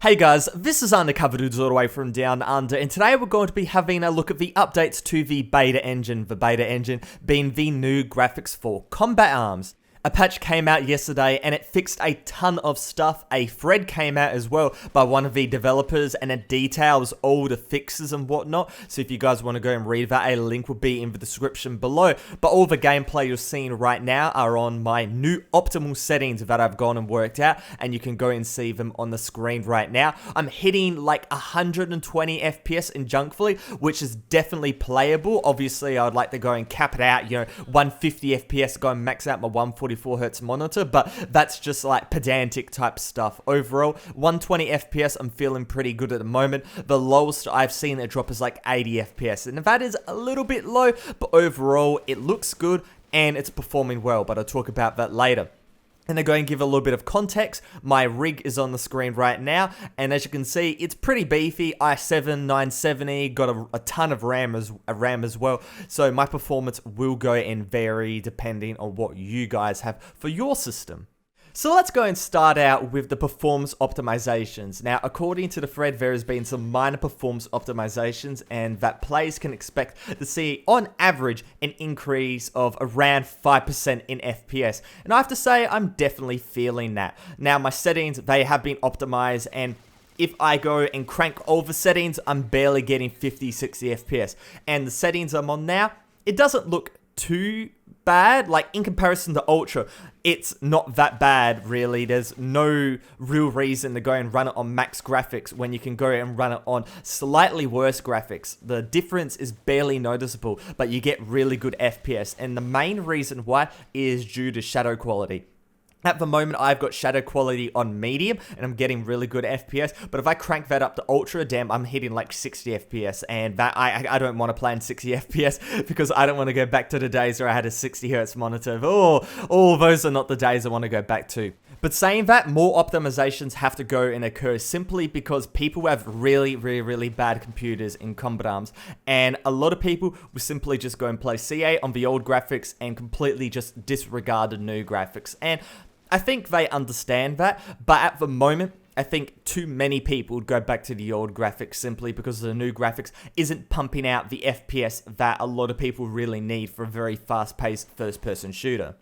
Hey guys, this is Undercover Dudes all the way from Down Under, and today we're going to be having a look at the updates to the beta engine. The beta engine being the new graphics for combat arms. A patch came out yesterday and it fixed a ton of stuff. A thread came out as well by one of the developers and it details all the fixes and whatnot. So if you guys want to go and read that, a link will be in the description below. But all the gameplay you're seeing right now are on my new optimal settings that I've gone and worked out, and you can go and see them on the screen right now. I'm hitting like 120 FPS in Junkfully, which is definitely playable. Obviously, I would like to go and cap it out, 150 FPS, go and max out my 144 Hz monitor, but that's just like pedantic type stuff. Overall, 120 FPS, I'm feeling pretty good at the moment. The lowest I've seen it drop is like 80 FPS, and that is a little bit low, but overall, it looks good and it's performing well, but I'll talk about that later. And I'm going to give a little bit of context. My rig is on the screen right now, and as you can see, it's pretty beefy. i7 970, got a ton of RAM as well, so my performance will go and vary depending on what you guys have for your system. So let's go and start out with the performance optimizations. Now, according to the thread, there has been some minor performance optimizations, and that players can expect to see, on average, an increase of around 5% in FPS. And I have to say, I'm definitely feeling that. Now, my settings, they have been optimized, and if I go and crank all the settings, I'm barely getting 50, 60 FPS. And the settings I'm on now, it doesn't look too bad. Like, in comparison to Ultra, it's not that bad, really. There's no real reason to go and run it on max graphics when you can go and run it on slightly worse graphics. The difference is barely noticeable, but you get really good FPS, and the main reason why is due to shadow quality. At the moment, I've got shadow quality on medium, and I'm getting really good FPS, but if I crank that up to ultra, damn, I'm hitting like 60 FPS, and that I don't want to play in 60 FPS, because I don't want to go back to the days where I had a 60 Hz monitor. Oh, those are not the days I want to go back to. But saying that, more optimizations have to go and occur simply because people have really bad computers in combat arms, and a lot of people will simply just go and play CA on the old graphics and completely just disregard the new graphics. And I think they understand that, but at the moment, I think too many people would go back to the old graphics simply because the new graphics isn't pumping out the FPS that a lot of people really need for a very fast-paced first-person shooter.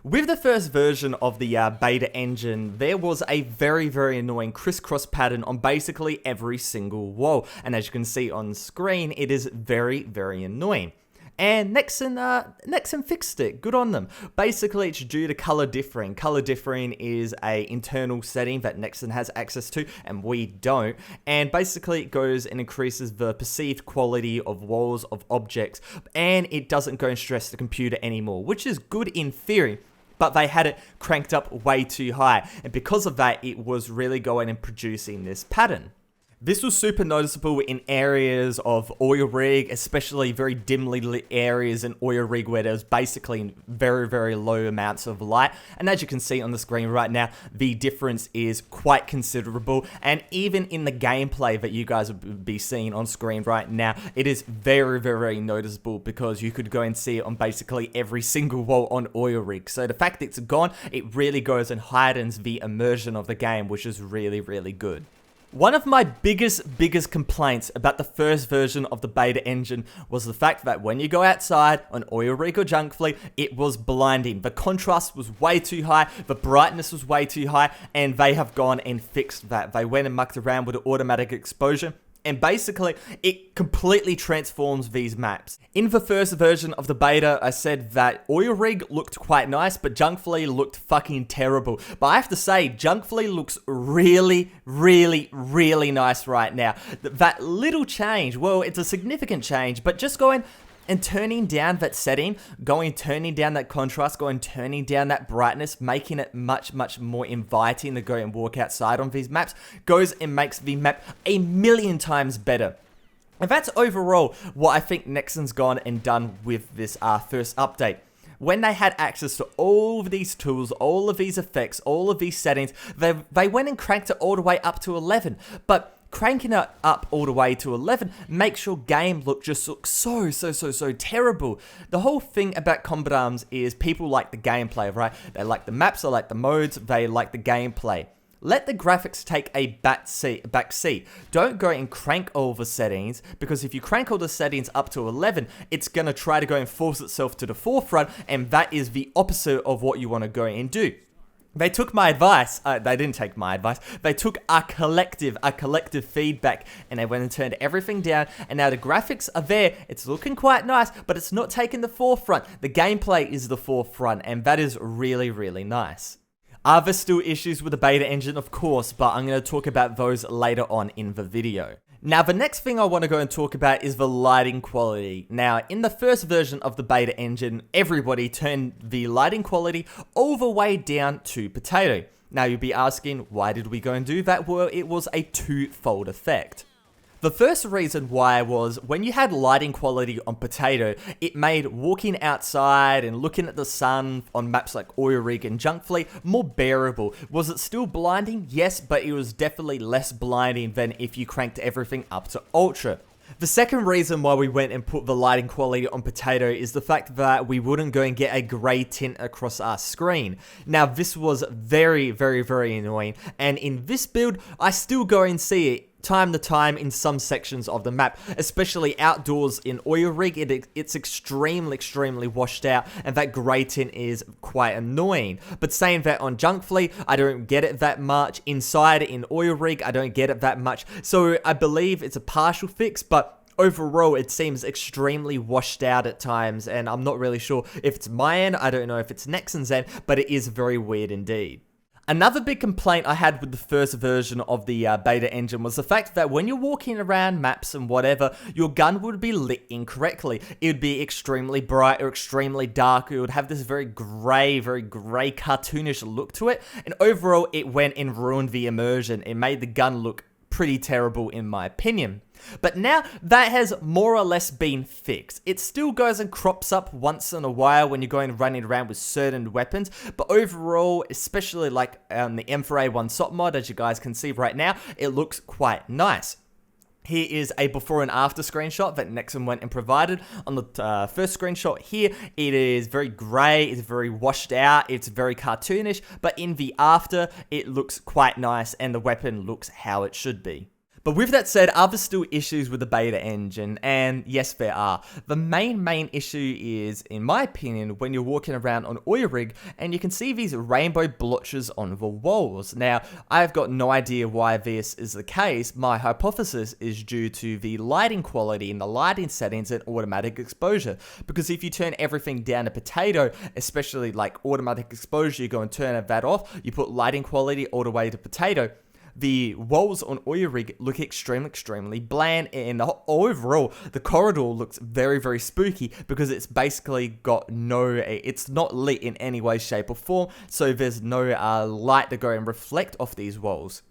With the first version of the beta engine, there was a very annoying crisscross pattern on basically every single wall, and as you can see on screen, it is very annoying. And Nexon fixed it. Good on them. Basically, it's due to color differing. Color differing is a internal setting that Nexon has access to, and we don't. And basically, it goes and increases the perceived quality of walls of objects, and it doesn't go and stress the computer anymore, which is good in theory. But they had it cranked up way too high, and because of that, it was really going and producing this pattern. This was super noticeable in areas of oil rig, especially very dimly lit areas in oil rig where there's basically very low amounts of light. And as you can see on the screen right now, the difference is quite considerable. And even in the gameplay that you guys will be seeing on screen right now, it is very noticeable because you could go and see it on basically every single wall on oil rig. So the fact that it's gone, it really goes and heightens the immersion of the game, which is really good. One of my biggest complaints about the first version of the beta engine was the fact that when you go outside on oil rig or Junkfully, it was blinding. The contrast was way too high, the brightness was way too high, and they have gone and fixed that. They went and mucked around with the automatic exposure, and basically, it completely transforms these maps. In the first version of the beta, I said that Oil Rig looked quite nice, but Junkfully looked fucking terrible. But I have to say, Junkfully looks really nice right now. That little change, well, it's a significant change, but just going and turning down that setting, turning down that contrast, turning down that brightness, making it much more inviting to go and walk outside on these maps, goes and makes the map a million times better. And that's overall what I think Nexon's gone and done with this first update. When they had access to all of these tools, all of these effects, all of these settings, they went and cranked it all the way up to 11. But cranking it up all the way to 11 makes your game look so terrible. The whole thing about combat arms is people like the gameplay, right? They like the maps, they like the modes, they like the gameplay. let the graphics take a back seat. Don't go and crank all the settings, because if you crank all the settings up to 11, it's going to try to go and force itself to the forefront, and that is the opposite of what you want to go and do. They took my advice. They didn't take my advice. They took our collective feedback, and they went and turned everything down, and now the graphics are there. It's looking quite nice, but it's not taking the forefront. The gameplay is the forefront, and that is really, really nice. Are there still issues with the beta engine? Of course, but I'm going to talk about those later on in the video. Now, the next thing I want to go and talk about is the lighting quality. Now, in the first version of the beta engine, everybody turned the lighting quality all the way down to potato. Now, you'll be asking, why did we go and do that? Well, it was a twofold effect. The first reason why was when you had lighting quality on potato, it made walking outside and looking at the sun on maps like Oil Rig and Junk Fleet more bearable. Was it still blinding? Yes, but it was definitely less blinding than if you cranked everything up to ultra. The second reason why we went and put the lighting quality on potato is the fact that we wouldn't go and get a grey tint across our screen. Now, this was very, very, very annoying, and in this build, I still go and see it time to time in some sections of the map, especially outdoors in Oil Rig. It's extremely washed out, and that grey tint is quite annoying. But saying that on Junk Fleet, I don't get it that much. Inside in Oil Rig, I don't get it that much. So I believe it's a partial fix, but overall, it seems extremely washed out at times, and I'm not really sure if it's my end, I don't know if it's Nexon's end, but it is very weird indeed. Another big complaint I had with the first version of the beta engine was the fact that when you're walking around maps and whatever, your gun would be lit incorrectly. It would be extremely bright or extremely dark. It would have this very grey cartoonish look to it. And overall, it went and ruined the immersion. It made the gun look pretty terrible in my opinion. But now that has more or less been fixed. It still goes and crops up once in a while when you're going running around with certain weapons, but overall, especially like on the M4A1 SOT mod, as you guys can see right now, it looks quite nice. Here is a before and after screenshot that Nexon went and provided. On the first screenshot here, it is very grey, it's very washed out, it's very cartoonish, but in the after, it looks quite nice and the weapon looks how it should be. But with that said, are there still issues with the beta engine? And yes, there are. The main issue is, in my opinion, when you're walking around on Oil Rig and you can see these rainbow blotches on the walls. Now, I've got no idea why this is the case. My hypothesis is due to the lighting quality and the lighting settings and automatic exposure. Because if you turn everything down to potato, especially like automatic exposure, you go and turn that off, you put lighting quality all the way to potato, the walls on Oil Rig look extremely bland, and overall, the corridor looks very spooky because it's basically got it's not lit in any way, shape, or form, so there's no light to go and reflect off these walls.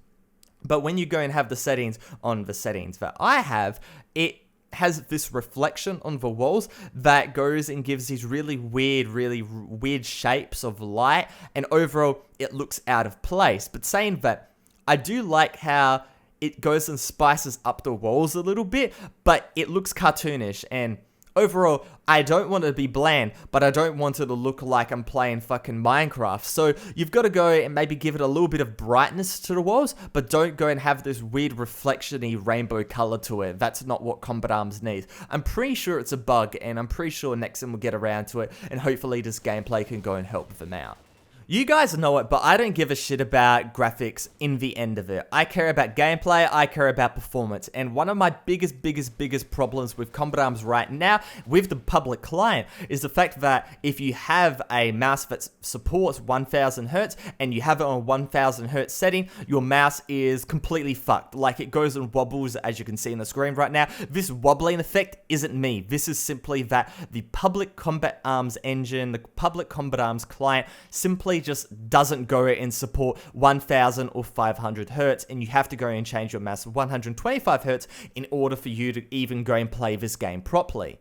But when you go and have the settings on the settings that I have, it has this reflection on the walls that goes and gives these really weird shapes of light, and overall, it looks out of place. But saying that, I do like how it goes and spices up the walls a little bit, but it looks cartoonish, and overall, I don't want it to be bland, but I don't want it to look like I'm playing fucking Minecraft. So you've got to go and maybe give it a little bit of brightness to the walls, but don't go and have this weird reflection-y rainbow color to it. That's not what Combat Arms needs. I'm pretty sure it's a bug, and I'm pretty sure Nexon will get around to it, and hopefully this gameplay can go and help them out. You guys know it, but I don't give a shit about graphics in the end of it. I care about gameplay, I care about performance, and one of my biggest problems with Combat Arms right now, with the public client, is the fact that if you have a mouse that supports 1000 Hz, and you have it on 1000 Hz setting, your mouse is completely fucked. Like, it goes and wobbles, as you can see on the screen right now. This wobbling effect isn't me. This is simply that the public Combat Arms engine, the public Combat Arms client, simply just doesn't go and support 1000 or 500 Hz, and you have to go and change your mouse to 125 Hz in order for you to even go and play this game properly.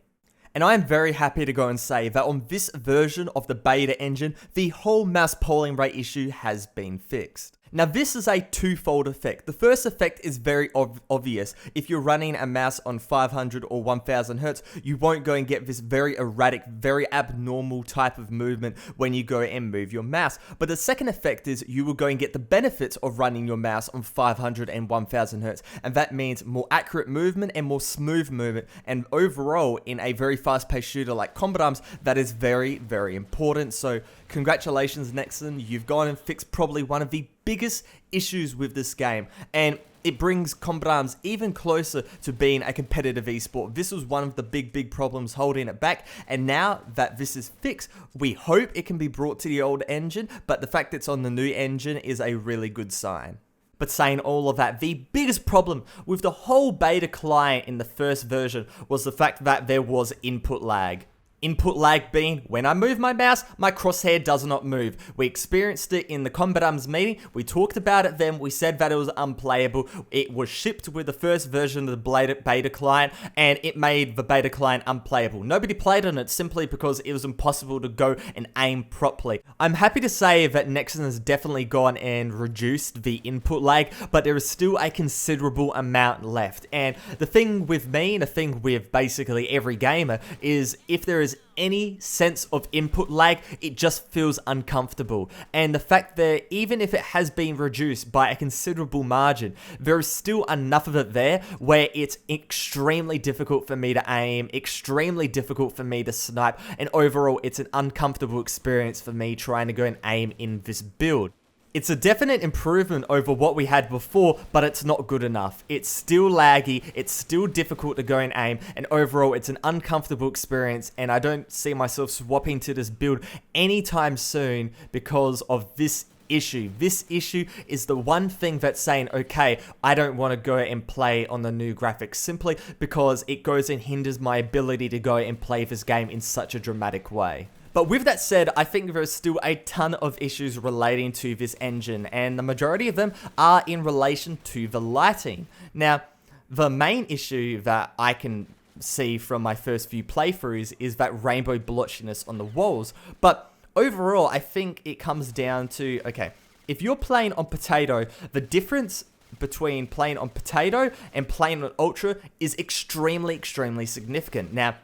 And I am very happy to go and say that on this version of the beta engine, the whole mouse polling rate issue has been fixed. Now this is a twofold effect. The first effect is very obvious. If you're running a mouse on 500 or 1000 Hertz, you won't go and get this very erratic, very abnormal type of movement when you go and move your mouse. But the second effect is you will go and get the benefits of running your mouse on 500 and 1000 Hertz. And that means more accurate movement and more smooth movement. And overall, in a very fast-paced shooter like Combat Arms, that is very, very important. So congratulations, Nexon. You've gone and fixed probably one of the biggest issues with this game, and it brings Combat Arms even closer to being a competitive esport. This was one of the big problems holding it back, and now that this is fixed, we hope it can be brought to the old engine, but the fact it's on the new engine is a really good sign. But saying all of that, the biggest problem with the whole beta client in the first version was the fact that there was input lag. Input lag being, when I move my mouse, my crosshair does not move. We experienced it in the Combat Arms meeting. We talked about it then. We said that it was unplayable. It was shipped with the first version of the beta client, and it made the beta client unplayable. Nobody played on it simply because it was impossible to go and aim properly. I'm happy to say that Nexon has definitely gone and reduced the input lag, but there is still a considerable amount left. And the thing with me, and the thing with basically every gamer, is if there is any sense of input lag, it just feels uncomfortable. And the fact that even if it has been reduced by a considerable margin, there is still enough of it there where it's extremely difficult for me to aim, extremely difficult for me to snipe, and overall it's an uncomfortable experience for me trying to go and aim in this build. It's a definite improvement over what we had before, but it's not good enough. It's still laggy, it's still difficult to go and aim, and overall it's an uncomfortable experience, and I don't see myself swapping to this build anytime soon because of this issue. This issue is the one thing that's saying, okay, I don't want to go and play on the new graphics simply because it goes and hinders my ability to go and play this game in such a dramatic way. But with that said, I think there's still a ton of issues relating to this engine, and the majority of them are in relation to the lighting. Now, the main issue that I can see from my first few playthroughs is that rainbow blotchiness on the walls, but overall, I think it comes down to, okay, if you're playing on Potato, the difference between playing on Potato and playing on Ultra is extremely significant. Now,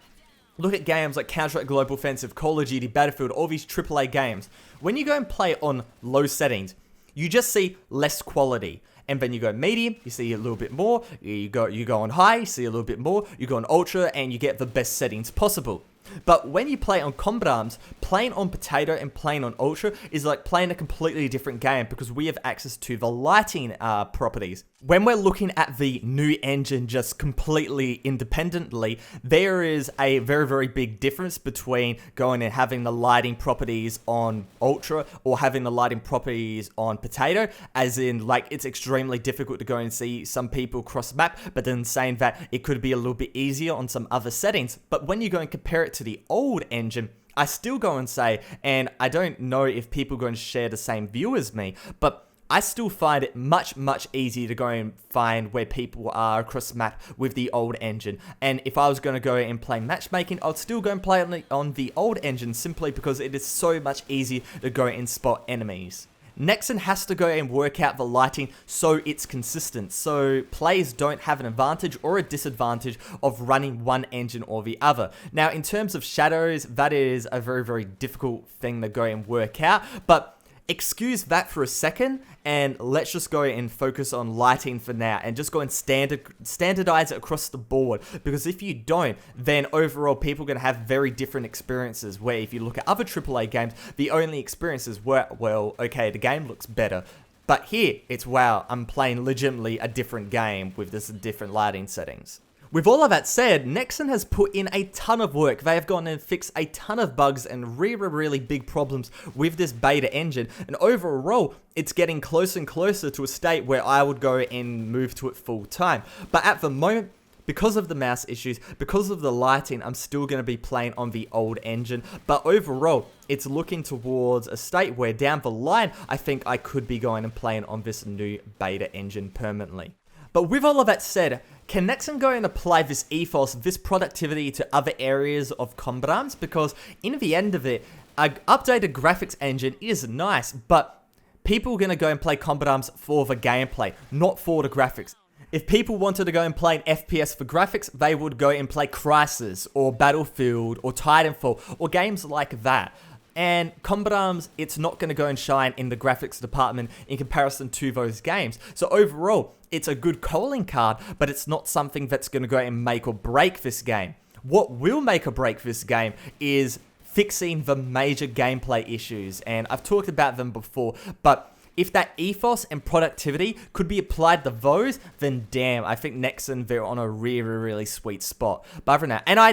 look at games like Counter-Strike Global Offensive, Call of Duty, Battlefield, all these AAA games. When you go and play on low settings, you just see less quality. And then you go medium, you see a little bit more. You go on high, you see a little bit more. You go on ultra, and you get the best settings possible. But when you play on Combat Arms, playing on Potato and playing on Ultra is like playing a completely different game because we have access to the lighting properties. When we're looking at the new engine just completely independently, there is a very big difference between going and having the lighting properties on Ultra or having the lighting properties on Potato, as in like it's extremely difficult to go and see some people cross map, but then saying that it could be a little bit easier on some other settings. But when you go and compare it to the old engine, I still go and say, and I don't know if people are going to share the same view as me, but I still find it much easier to go and find where people are across the map with the old engine. And if I was going to go and play matchmaking, I'd still go and play on the old engine simply because it is so much easier to go and spot enemies. Nexon has to go and work out the lighting so it's consistent, so players don't have an advantage or a disadvantage of running one engine or the other. Now, in terms of shadows, that is a very difficult thing to go and work out, but excuse that for a second, and let's just go and focus on lighting for now, and just go and standardize it across the board, because if you don't, then overall people are going to have very different experiences, where if you look at other AAA games, the only experiences were, well, okay, the game looks better, but here, it's wow, I'm playing legitimately a different game with this different lighting settings. With all of that said, Nexon has put in a ton of work. They have gone and fixed a ton of bugs and really big problems with this beta engine. And overall, it's getting closer and closer to a state where I would go and move to it full time. But at the moment, because of the mouse issues, because of the lighting, I'm still going to be playing on the old engine. But overall, it's looking towards a state where down the line, I think I could be going and playing on this new beta engine permanently. But with all of that said, can Nexon go and apply this ethos, this productivity to other areas of Combat Arms? Because in the end of it, an updated graphics engine is nice, but people are going to go and play Combat Arms for the gameplay, not for the graphics. If people wanted to go and play an FPS for graphics, they would go and play Crysis or Battlefield or Titanfall or games like that. And Combat Arms, it's not going to go and shine in the graphics department in comparison to those games. So overall, it's a good calling card, but it's not something that's going to go and make or break this game. What will make or break this game is fixing the major gameplay issues. And I've talked about them before, but if that ethos and productivity could be applied to those, then damn, I think Nexon, they're on a really, really sweet spot. But for now, and I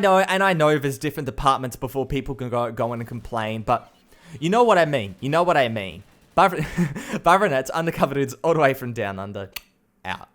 know there's different departments before people can go in and complain, but you know what I mean. But for now, it's Undercover Dudes all the way from Down Under. Out.